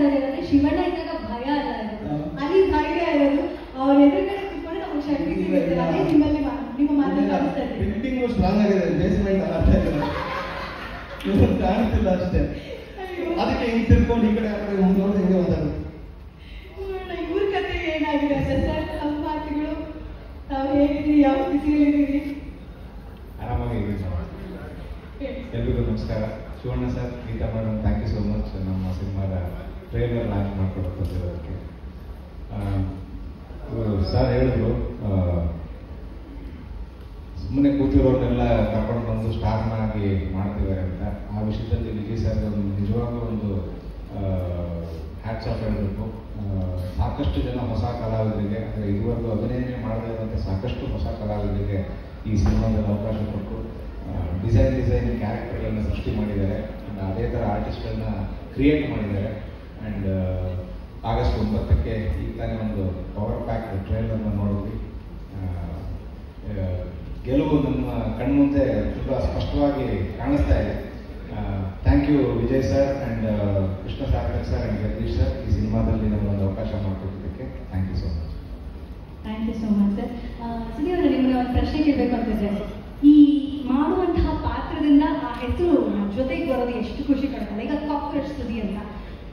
ಇರೋದೇನಂದ್ರೆ ಶಿವಣ್ಣ ಇದ್ದಾಗ ಭಯ ಅಲ್ಲ ಇರೋದು, ಅಲ್ಲಿ ಧೈರ್ಯ ಇರೋದು. ಅವ್ರ ಎದುರುಗಡೆ ಕೂತ್ಕೊಂಡು ನಮಗೆ ಶಕ್ತಿ ಸಿಗುತ್ತೆ. ಅದೇ ನಿಮ್ಮಲ್ಲಿ ನಿಮ್ಮ ಮಾತನ್ನು ಕಾಣಿಸ್ತಾ ಇದೆ. ಬಿಲ್ಡಿಂಗ್ ಸ್ಟ್ರಾಂಗ್ ಆಗಿದೆ, ಬೇಸ್ಮೆಂಟ್ ಕಾಣಿಸ್ತಿಲ್ಲ ಅಷ್ಟೇ. ಅದಕ್ಕೆ ಹಿಂಗೆ ತಿರ್ಕೊಂಡು ಈ ಕಡೆ ಆ ಕಡೆ ನೋಡಿ ಹಿಂಗೆ ಮಾತಾಡೋದು. ಇವ್ರ ಕತೆ ಏನಾಗಿದೆ ಸರ್? ನಮ್ಮ ಮಾತುಗಳು ತಾವು ಹೇಗಿದ್ದೀರಿ, ಯಾವ ಸ್ಥಿತಿಯಲ್ಲಿದ್ದೀರಿ? ಆರಾಮಾಗಿದ್ದೀವಿ ಸರ್. ಎಲ್ರಿಗೂ ನಮಸ್ಕಾರ. Shivanna sir, Geetha madam, thank you so much ನಮ್ಮ ಸಿನಿಮಾದ ಟ್ರೈಲರ್ ಲಾಂಚ್ ಮಾಡ್ಕೊಡೋದಕ್ಕೆ. ಸರ್ ಹೇಳಿದ್ರು ಸುಮ್ಮನೆ ಕೂತಿರೋರ್ನೆಲ್ಲ ಕರ್ಕೊಂಡು ಬಂದು ಸ್ಟಾರ್ನಾಗಿ ಮಾಡ್ತಿದ್ದಾರೆ ಅಂತ. ಆ ವಿಷಯದಲ್ಲಿ ವಿಜಯ್ ಸರ್ ನಿಜವಾಗ್ಲೂ ಒಂದು ಹ್ಯಾಟ್ಸ್ ಆಫ್ ಹೇಳಬೇಕು. ಸಾಕಷ್ಟು ಜನ ಹೊಸ ಕಲಾವಿದರಿಗೆ, ಅಂದರೆ ಇದುವರೆಗೂ ಅಭಿನಯನೇ ಮಾಡದೇ ಇರುವಂಥ ಸಾಕಷ್ಟು ಹೊಸ ಕಲಾವಿದರಿಗೆ ಈ ಸಿನಿಮಾದಲ್ಲಿ ಅವಕಾಶ ಕೊಟ್ಟು ಡಿಸೈನ್ ಕ್ಯಾರೆಕ್ಟರ್ಗಳನ್ನು ಸೃಷ್ಟಿ ಮಾಡಿದ್ದಾರೆ. ಅದೇ ಥರ ಆರ್ಟಿಸ್ಟ್ಗಳನ್ನ ಕ್ರಿಯೇಟ್ ಮಾಡಿದ್ದಾರೆ. ಆ್ಯಂಡ್ ಆಗಸ್ಟ್ 9ಕ್ಕೆ ಈಗ ತಾನೇ ಒಂದು ಪವರ್ ಪ್ಯಾಕ್ ಟ್ರೈಲರ್ನ ನೋಡಿದ್ವಿ. ಗೆಲುವು ನಮ್ಮ ಕಣ್ಮುಂದೆ ತುಂಬ ಸ್ಪಷ್ಟವಾಗಿ ಕಾಣಿಸ್ತಾ ಇದೆ. Thank you Vijay sir and Krishna Sarthak sir and Jagadeesh sir, ಈ ಸಿನಿಮಾದಲ್ಲಿ ನಮಗೊಂದು ಅವಕಾಶ ಮಾಡಿಕೊಟ್ಟಿದ್ದಕ್ಕೆ thank you so much. Thank you so much sir. ಸುದೀವ್ರೆ, ನಿಮಗೆ ಒಂದು ಪ್ರಶ್ನೆ ಕೇಳಬೇಕು ಅಂತಿದ್ರೆ, ಈ ಮಾಡುವಂತಹ ಪಾತ್ರದಿಂದ ಆ ಹೆಸರು ಜೊತೆಗೆ ಬರೋದು ಎಷ್ಟು ಖುಷಿ ಕೊಡುತ್ತಲ್ಲ. ಈಗ ಕಾಕ್ರೋಚ್ ಸುದಿ ಅಂತ,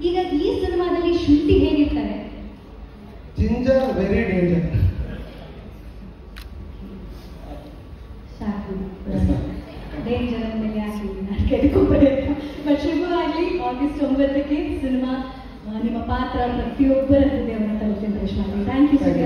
ಈಗ ಈ ಸಿನಿಮಾದಲ್ಲಿ ಶುಂಠಿ ಹೇಗಿರ್ತಾರೆ? Ginger very danger. ಸಾಕು, ಡೇಂಜರ್ ಅಂದಮೇಲೆ ಯಾಕೆ ನಾನು ಕೇಳ್ಕೊಬರಬೇಕು. ಬಟ್ ಶುಭವಾಗಲಿ. ಆಗಸ್ಟ್ 9ಕ್ಕೆ ಸಿನಿಮಾ ನಿಮ್ಮ ಪಾತ್ರ ಪ್ರತಿಯೊಬ್ಬರ ಹೃದಯವನ್ನು ತಲುಪಿದೆ. Thank you sir.